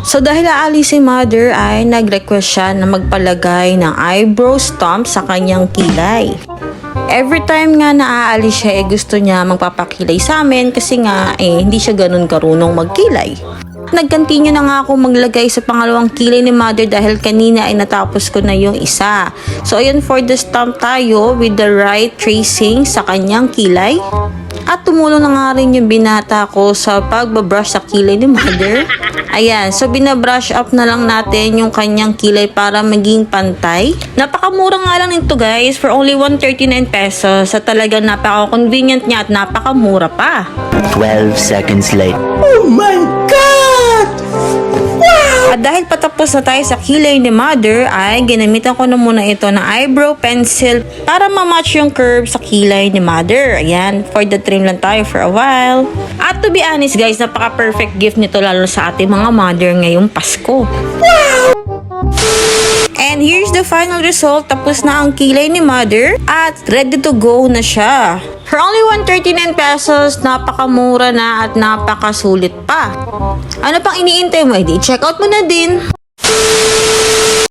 So dahil aalis si mother ay nag-request siya na magpalagay ng eyebrow stump sa kanyang kilay. Every time nga na aalis siya gusto niya magpapakilay sa amin kasi nga hindi siya ganun karunong magkilay. Nag-continue na nga ako maglagay sa pangalawang kilay ni mother dahil kanina ay natapos ko na yung isa. So ayun, for the stump tayo with the right tracing sa kanyang kilay. At tumulong na nga rin yung binata ko sa pagbabrush sa kilay ni mother. Ayan, so binabrush up na lang natin yung kanyang kilay para maging pantay. Napakamura nga lang nito guys, for only 139 pesos. Sa talagang napaka-convenient niya at napakamura pa. 12 seconds later. Oh my God! At dahil patapos na tayo sa kilay ni mother, ay ginamitan ko na muna ito ng eyebrow pencil para ma-match yung curve sa kilay ni mother. Ayan, for the trim lang tayo for a while. At to be honest guys, napaka-perfect gift nito lalo sa ating mga mother ngayong Pasko. Wow! And here's the final result. Tapos na ang kilay ni mother at ready to go na siya. For only 139 pesos, napakamura na at napakasulit pa. Ano pang iniintay mo? Check out mo na din.